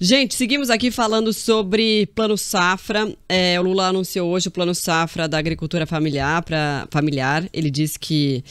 Gente, seguimos aqui falando sobre Plano Safra. O Lula anunciou hoje o Plano Safra da agricultura familiar. Ele disse que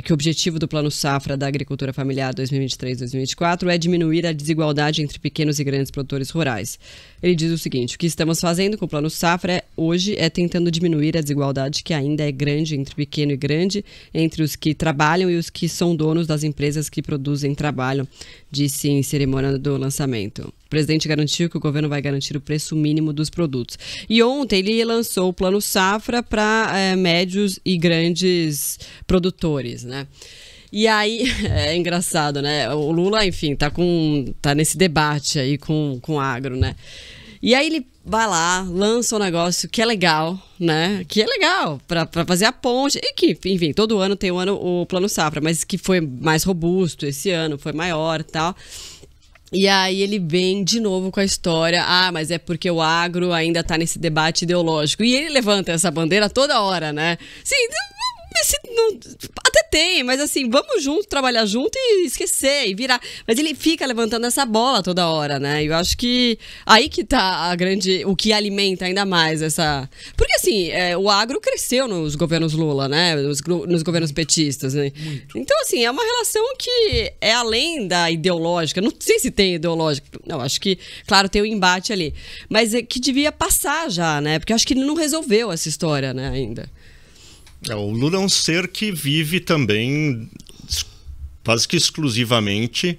o objetivo do Plano Safra da agricultura familiar 2023-2024 é diminuir a desigualdade entre pequenos e grandes produtores rurais. Ele diz o seguinte: o que estamos fazendo com o Plano Safra hoje é tentando diminuir a desigualdade que ainda é grande entre pequeno e grande, entre os que trabalham e os que são donos das empresas que produzem trabalho, disse em cerimônia do lançamento. O presidente garantiu que o governo vai garantir o preço mínimo dos produtos. E ontem ele lançou o Plano Safra para médios e grandes produtores, né? E aí, é engraçado, né? O Lula, enfim, tá nesse debate aí com o agro, né? E aí ele vai lá, lança um negócio que é legal, né? Que é legal para fazer a ponte. E que, enfim, todo ano tem o Plano Safra, mas que foi mais robusto esse ano, foi maior e tal. E aí ele vem de novo com a história, mas é porque o agro ainda tá nesse debate ideológico. E ele levanta essa bandeira toda hora, né? Sim, até tem, mas assim, vamos junto, trabalhar junto e esquecer e virar. Mas ele fica levantando essa bola toda hora, né? Eu acho que aí que tá o que alimenta ainda mais essa... Porque assim, o agro cresceu nos governos Lula, né? Nos governos petistas, né? Então assim, é uma relação que é além da ideológica. Não sei se tem ideológica. Não, acho que, claro, tem um embate ali. Mas é que devia passar já, né? Porque eu acho que ele não resolveu essa história, né, ainda. O Lula é um ser que vive também quase que exclusivamente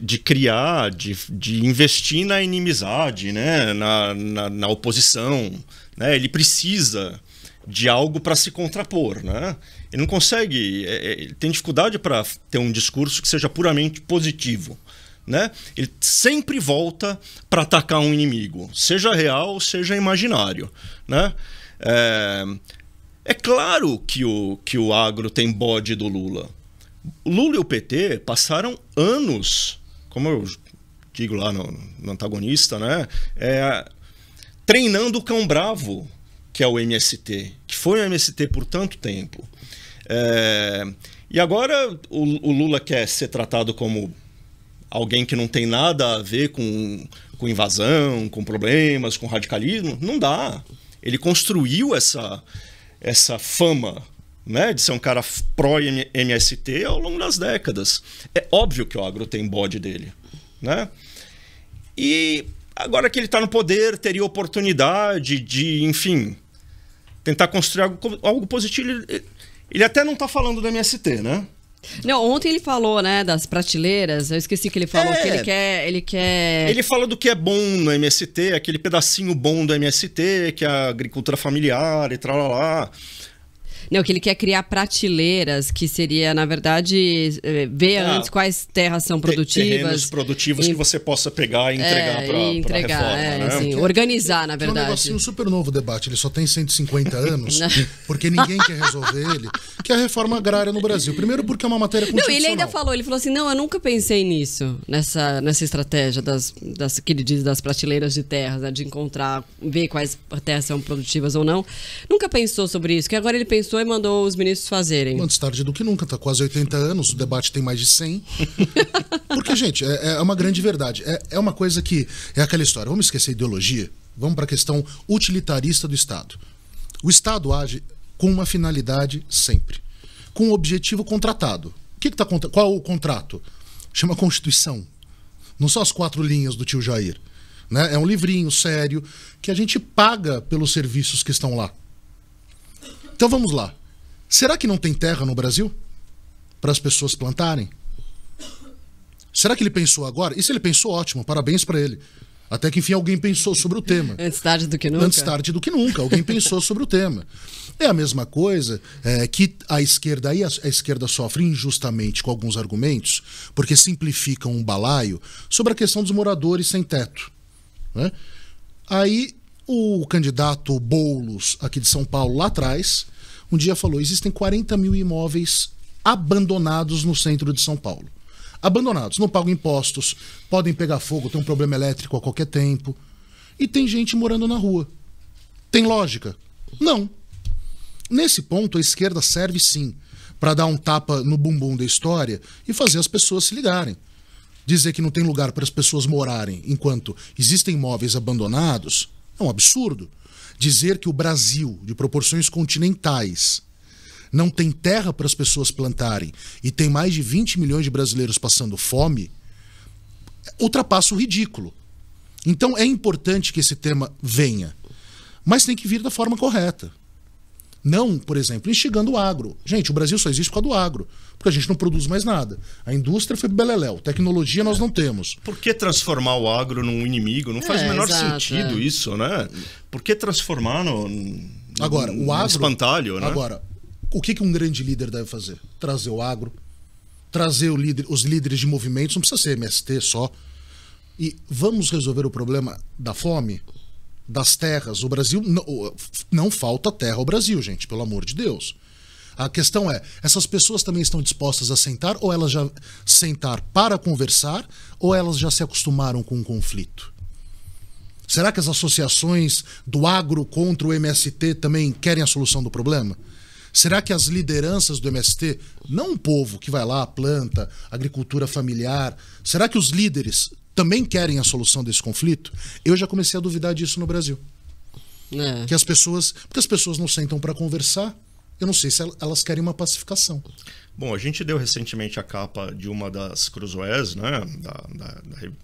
de criar, de investir na inimizade, né? na oposição. Né? Ele precisa de algo para se contrapor. Né? Ele não consegue, ele tem dificuldade para ter um discurso que seja puramente positivo. Né? Ele sempre volta para atacar um inimigo, seja real, seja imaginário. Né? É claro que o agro tem bode do Lula. O Lula e o PT passaram anos, como eu digo lá no antagonista, né? Treinando o cão bravo, que é o MST, que foi o MST por tanto tempo. E agora o Lula quer ser tratado como alguém que não tem nada a ver com invasão, com problemas, com radicalismo. Não dá. Ele construiu essa fama, né, de ser um cara pró-MST ao longo das décadas. É óbvio que o agro tem bode dele. Né? E agora que ele está no poder, teria oportunidade de, enfim, tentar construir algo positivo. Ele até não está falando do MST, né? Não, ontem ele falou, né, das prateleiras. Eu esqueci que ele falou que ele quer... Ele fala do que é bom no MST, aquele pedacinho bom do MST, que é a agricultura familiar e tal, lá. Não, que ele quer criar prateleiras, que seria, na verdade, ver antes quais terras são produtivas. Terrenos produtivos que você possa pegar e entregar para a reforma. Né? Assim, organizar, na verdade. É um negocinho super novo o debate. Ele só tem 150 anos, porque ninguém quer resolver ele, que é a reforma agrária no Brasil. Primeiro porque é uma matéria constitucional. Não, ele ainda falou assim, não, eu nunca pensei nisso, nessa estratégia que ele diz das prateleiras de terras, né, de encontrar, ver quais terras são produtivas ou não. Nunca pensou sobre isso, que agora ele pensou e mandou os ministros fazerem. Antes tarde do que nunca, tá quase 80 anos, o debate tem mais de 100. Porque, gente, é uma grande verdade. É uma coisa que... É aquela história, vamos esquecer a ideologia, vamos para a questão utilitarista do Estado. O Estado age com uma finalidade sempre, com um objetivo contratado. Qual é o contrato? Chama Constituição. Não são as 4 linhas do tio Jair. Né? É um livrinho sério que a gente paga pelos serviços que estão lá. Então vamos lá. Será que não tem terra no Brasil para as pessoas plantarem? Será que ele pensou agora? E se ele pensou, ótimo, parabéns para ele. Até que enfim alguém pensou sobre o tema. Antes tarde do que nunca. Antes tarde do que nunca, alguém pensou sobre o tema. É a mesma coisa que a esquerda sofre injustamente com alguns argumentos, porque simplificam um balaio sobre a questão dos moradores sem teto. Né? Aí o candidato Boulos, aqui de São Paulo, lá atrás, um dia falou, existem 40 mil imóveis abandonados no centro de São Paulo. Abandonados, não pagam impostos, podem pegar fogo, tem um problema elétrico a qualquer tempo. E tem gente morando na rua. Tem lógica? Não. Nesse ponto, a esquerda serve sim para dar um tapa no bumbum da história e fazer as pessoas se ligarem. dizer que não tem lugar para as pessoas morarem enquanto existem imóveis abandonados é um absurdo. Dizer que o Brasil, de proporções continentais, não tem terra para as pessoas plantarem e tem mais de 20 milhões de brasileiros passando fome, ultrapassa o ridículo. Então é importante que esse tema venha, mas tem que vir da forma correta. Não, por exemplo, instigando o agro. Gente, o Brasil só existe por causa do agro, porque a gente não produz mais nada. A indústria foi beleléu, tecnologia nós não temos. Por que transformar o agro num inimigo? Não faz o menor sentido isso, né? Por que transformar agora, o agro, espantalho, né? Agora, o que um grande líder deve fazer? Trazer o agro, trazer os líderes de movimentos, não precisa ser MST só. E vamos resolver o problema da fome, das terras. O Brasil não falta terra ao Brasil, gente, pelo amor de Deus. A questão é, essas pessoas também estão dispostas a sentar, ou elas já sentar para conversar, ou elas já se acostumaram com o conflito? Será que as associações do agro contra o MST também querem a solução do problema? Será que as lideranças do MST, não o povo que vai lá, planta, agricultura familiar, será que os líderes também querem a solução desse conflito? Eu já comecei a duvidar disso no Brasil. Porque as pessoas não sentam para conversar. Eu não sei se elas querem uma pacificação. Bom, a gente deu recentemente a capa de uma das Cruzoés, né,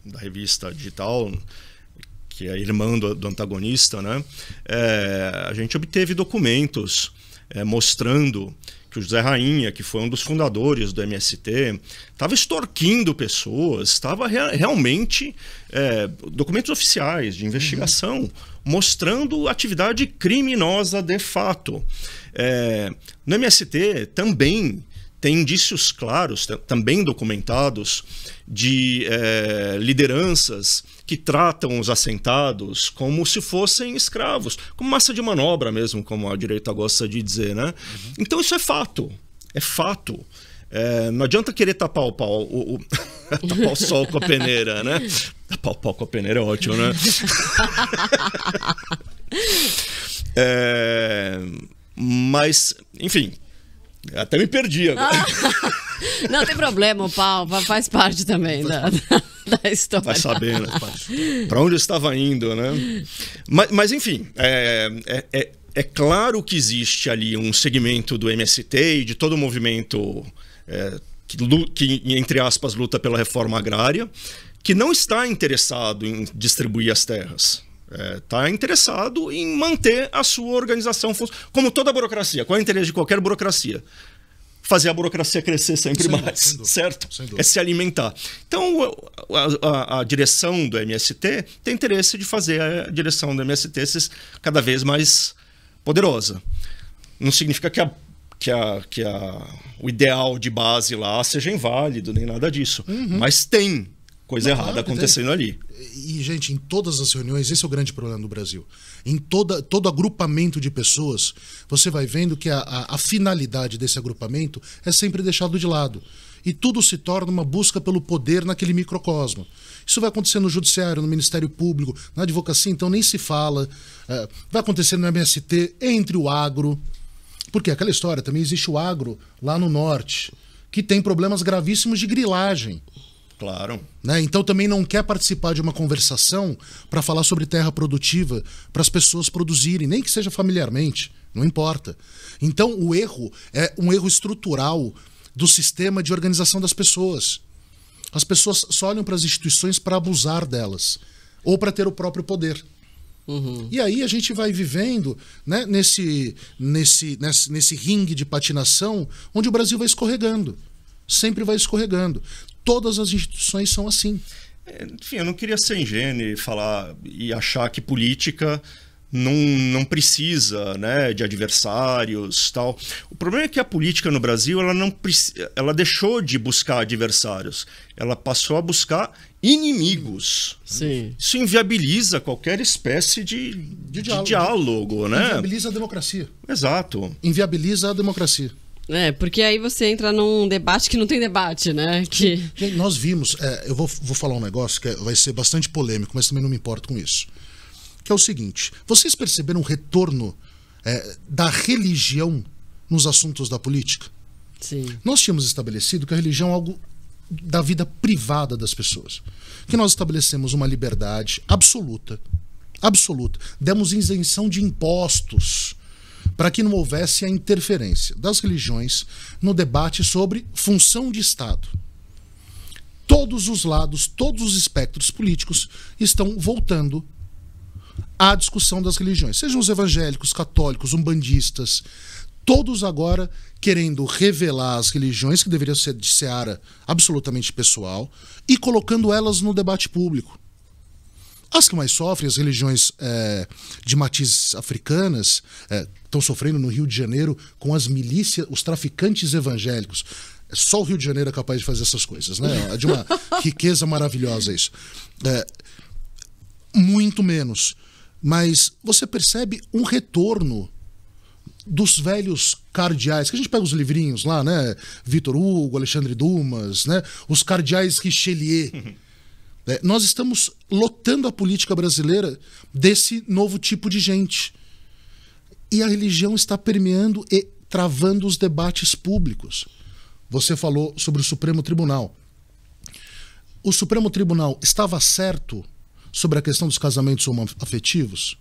da revista digital, que é a irmã do antagonista, né? A gente obteve documentos mostrando que o José Rainha, que foi um dos fundadores do MST, estava extorquindo pessoas, estava realmente documentos oficiais de investigação, mostrando atividade criminosa de fato. No MST também tem indícios claros, também documentados, de lideranças que tratam os assentados como se fossem escravos, como massa de manobra mesmo, como a direita gosta de dizer, né? Então isso é fato, é fato. Não adianta querer tapar o pau, tapar o sol com a peneira, né? Tapar o pau com a peneira é ótimo, né? Mas, enfim, até me perdi agora. Não tem problema, o pau faz parte também da história. Vai sabendo, para onde eu estava indo, né? Mas enfim, é claro que existe ali um segmento do MST e de todo o movimento que, entre aspas, luta pela reforma agrária, que não está interessado em distribuir as terras. Está interessado em manter a sua organização, como toda burocracia. Qual é o interesse de qualquer burocracia? Fazer a burocracia crescer sempre mais, certo? É se alimentar. Então, a direção do MST tem interesse de fazer a direção do MST cada vez mais poderosa. Não significa que o ideal de base lá seja inválido, nem nada disso. Mas tem coisa errada acontecendo ali. E, gente, em todas as reuniões, esse é o grande problema do Brasil. Em todo agrupamento de pessoas, você vai vendo que a finalidade desse agrupamento é sempre deixado de lado. E tudo se torna uma busca pelo poder naquele microcosmo. Isso vai acontecer no Judiciário, no Ministério Público, na advocacia, então nem se fala. Vai acontecer no MST, entre o agro. Porque aquela história, também existe o agro lá no norte, que tem problemas gravíssimos de grilagem. Claro. Né? Então também não quer participar de uma conversação para falar sobre terra produtiva, para as pessoas produzirem, nem que seja familiarmente, não importa. Então o erro é um erro estrutural do sistema de organização das pessoas. As pessoas só olham para as instituições para abusar delas, ou para ter o próprio poder. E aí a gente vai vivendo, né, nesse ringue de patinação, onde o Brasil vai escorregando. Sempre vai escorregando. Todas as instituições são assim. Enfim, eu não queria ser ingênuo e falar e achar que política não precisa, né, de adversários, tal. O problema é que a política no Brasil ela deixou de buscar adversários, ela passou a buscar inimigos. Sim. Isso inviabiliza qualquer espécie de diálogo, né? Inviabiliza a democracia. Exato. Inviabiliza a democracia. Porque aí você entra num debate que não tem debate, né? Gente, nós vimos, eu vou falar um negócio que vai ser bastante polêmico, mas também não me importo com isso. Que é o seguinte, vocês perceberam um retorno da religião nos assuntos da política? Sim. Nós tínhamos estabelecido que a religião é algo da vida privada das pessoas. Que nós estabelecemos uma liberdade absoluta, demos isenção de impostos para que não houvesse a interferência das religiões no debate sobre função de Estado. Todos os lados, todos os espectros políticos estão voltando à discussão das religiões, sejam os evangélicos, católicos, umbandistas, todos agora querendo revelar as religiões, que deveriam ser de seara absolutamente pessoal, e colocando elas no debate público. As que mais sofrem, as religiões de matizes africanas, estão sofrendo no Rio de Janeiro com as milícias, os traficantes evangélicos. Só o Rio de Janeiro é capaz de fazer essas coisas, né? É de uma riqueza maravilhosa isso. Muito menos. Mas você percebe um retorno dos velhos cardeais, que a gente pega os livrinhos lá, né? Vitor Hugo, Alexandre Dumas, né? Os cardeais Richelieu. Nós estamos lotando a política brasileira desse novo tipo de gente. E a religião está permeando e travando os debates públicos. Você falou sobre o Supremo Tribunal. O Supremo Tribunal estava certo sobre a questão dos casamentos homoafetivos?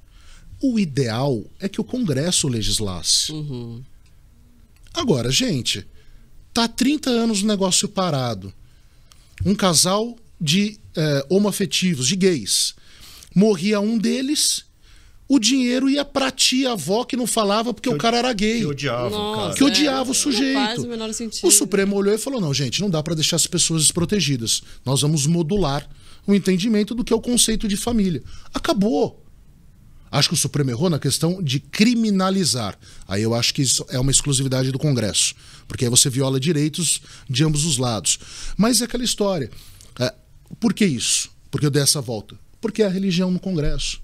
O ideal é que o Congresso legislasse. Uhum. Agora, gente, tá há 30 anos o negócio parado. Um casal de homoafetivos, de gays. Morria um deles, o dinheiro ia pra tia, avó, que não falava porque o cara era gay. Que odiava o cara. Que odiava o sujeito. Não faz o menor sentido. O Supremo olhou e falou, não, gente, não dá pra deixar as pessoas desprotegidas. Nós vamos modular o entendimento do que é o conceito de família. Acabou. Acho que o Supremo errou na questão de criminalizar. Aí eu acho que isso é uma exclusividade do Congresso. Porque aí você viola direitos de ambos os lados. Mas é aquela história. Por que isso? Porque eu dei essa volta. Porque é a religião no Congresso.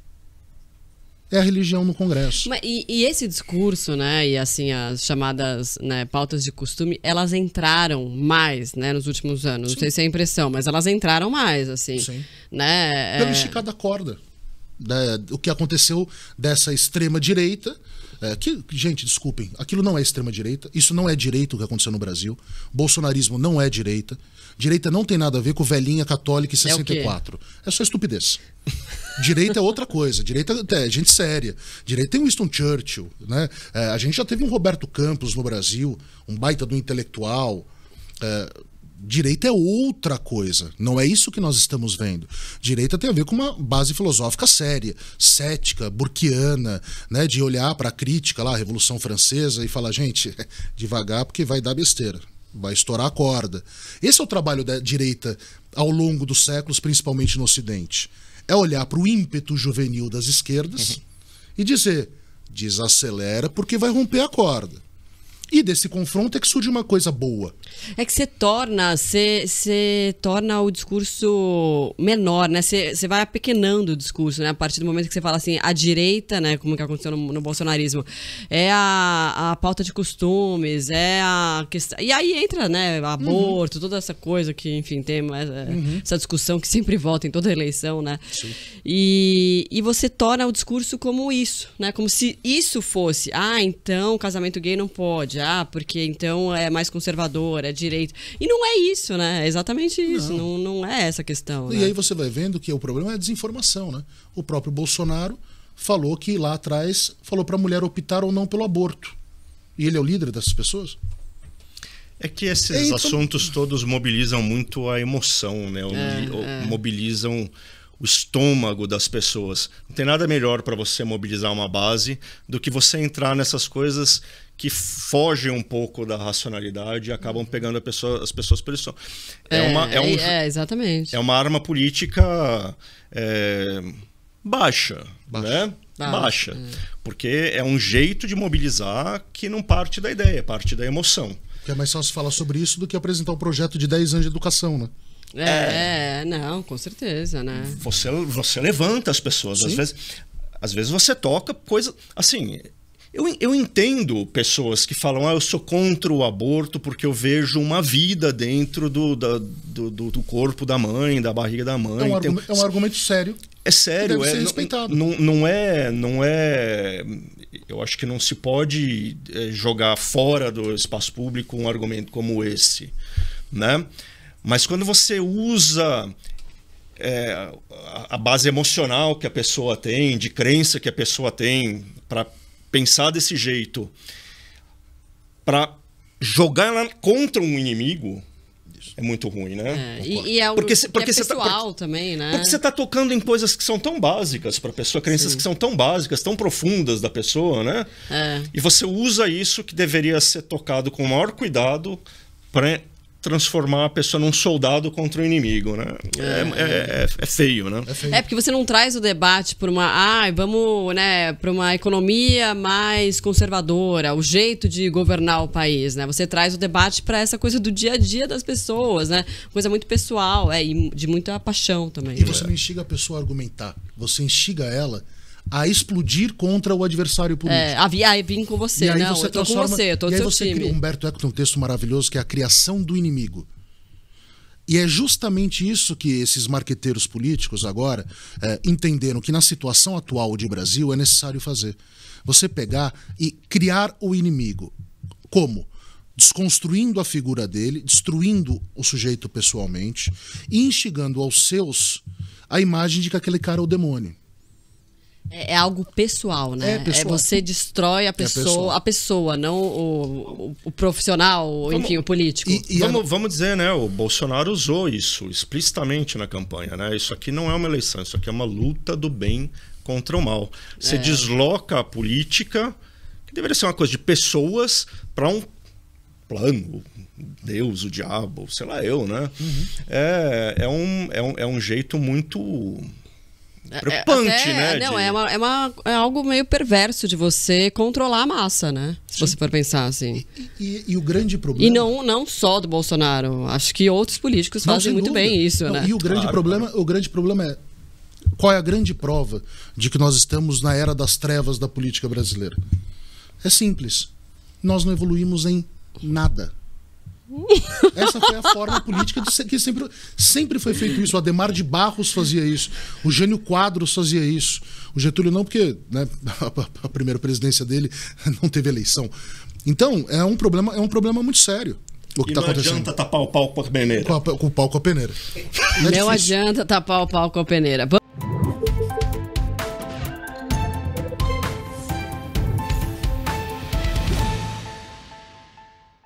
É a religião no Congresso. Mas, e esse discurso, né, e assim, as chamadas, né, pautas de costume, elas entraram mais, né, nos últimos anos. Sim. Não sei se é impressão, mas elas entraram mais, assim. Sim. Né? Pelo esticar da corda. O que aconteceu dessa extrema-direita, que, gente, desculpem, aquilo não é extrema-direita, isso não é direito o que aconteceu no Brasil, bolsonarismo não é direita, direita não tem nada a ver com velhinha católica e 64, é só estupidez. Direita é outra coisa, direita é gente séria, direita tem Winston Churchill, né? A gente já teve um Roberto Campos no Brasil, um baita do intelectual. Direita é outra coisa, não é isso que nós estamos vendo. Direita tem a ver com uma base filosófica séria, cética, burkeana, né, de olhar para a crítica lá, a Revolução Francesa e falar, gente, devagar porque vai dar besteira, vai estourar a corda. Esse é o trabalho da direita ao longo dos séculos, principalmente no Ocidente. É olhar para o ímpeto juvenil das esquerdas e dizer, desacelera porque vai romper a corda. E desse confronto é que surge uma coisa boa. É que você torna o discurso menor, né? Você vai apequenando o discurso, né? A partir do momento que você fala assim, a direita, né? Como que aconteceu no bolsonarismo, é a pauta de costumes, é a questão... E aí entra, né? Aborto, toda essa coisa que, enfim, tem essa discussão que sempre volta em toda eleição, né? Sim. E você torna o discurso como isso, né? Como se isso fosse, então o casamento gay não pode, porque então é mais conservador, é direito. E não é isso, né? É exatamente isso. Não é essa questão. E né? aí você vai vendo que o problema é a desinformação, né? O próprio Bolsonaro falou que lá atrás falou para a mulher optar ou não pelo aborto. E ele é o líder dessas pessoas? É que esses assuntos todos mobilizam muito a emoção, né? Mobilizam o estômago das pessoas. Não tem nada melhor para você mobilizar uma base do que você entrar nessas coisas que fogem um pouco da racionalidade e acabam pegando as pessoas pelo estômago. Exatamente. É uma arma política baixa, né? Baixa. Porque é um jeito de mobilizar que não parte da ideia, parte da emoção. Que é mais fácil falar sobre isso do que apresentar um projeto de 10 anos de educação, né? Não, com certeza, né? Você levanta as pessoas. Às vezes você toca coisa... Assim, eu entendo pessoas que falam eu sou contra o aborto porque eu vejo uma vida dentro do corpo da mãe, da barriga da mãe. É um argumento sério. É sério. Deve ser respeitado. Não é... Eu acho que não se pode jogar fora do espaço público um argumento como esse, né? Mas quando você usa a base emocional que a pessoa tem, de crença que a pessoa tem, para pensar desse jeito, para jogar ela contra um inimigo, é muito ruim, né? E é algo porque pessoal também, né? Porque você está tocando em coisas que são tão básicas para a pessoa, crenças que são tão básicas, tão profundas da pessoa, né? E você usa isso que deveria ser tocado com o maior cuidado para transformar a pessoa num soldado contra o inimigo, né? É feio, né? É porque você não traz o debate por vamos, né, para uma economia mais conservadora, o jeito de governar o país, né? Você traz o debate para essa coisa do dia a dia das pessoas, né? Coisa muito pessoal, e de muita paixão também. E você não instiga a pessoa a argumentar, você instiga ela a explodir contra o adversário político. Vim com você, não, eu tô com você, eu tô do seu time. Humberto Eco tem um texto maravilhoso que é a criação do inimigo. E é justamente isso que esses marqueteiros políticos agora entenderam que na situação atual de Brasil é necessário fazer. Você pegar e criar o inimigo. Como? Desconstruindo a figura dele, destruindo o sujeito pessoalmente e instigando aos seus a imagem de que aquele cara é o demônio. É algo pessoal, né? Você destrói a pessoa, não o profissional, enfim, o político. Vamos dizer, né? O Bolsonaro usou isso explicitamente na campanha, né? Isso aqui não é uma eleição, isso aqui é uma luta do bem contra o mal. Você desloca a política, que deveria ser uma coisa de pessoas, para um plano, Deus, o diabo, sei lá eu, né? É um jeito muito preocupante, né? Não, é algo meio perverso de você controlar a massa, né? Se você for pensar assim. E o grande problema... E não só do Bolsonaro. Acho que outros políticos fazem muito bem isso, né? E o grande problema é... Qual é a grande prova de que nós estamos na era das trevas da política brasileira? É simples. Nós não evoluímos em nada. Essa foi a forma política que sempre foi feito isso. O Adhemar de Barros fazia isso, o Jânio Quadros fazia isso, o Getúlio não, porque, né, a primeira presidência dele não teve eleição. Então é um problema muito sério o que está acontecendo. Não adianta tapar o pau com a peneira. Com o pau com a peneira. Não adianta tapar o pau com a peneira.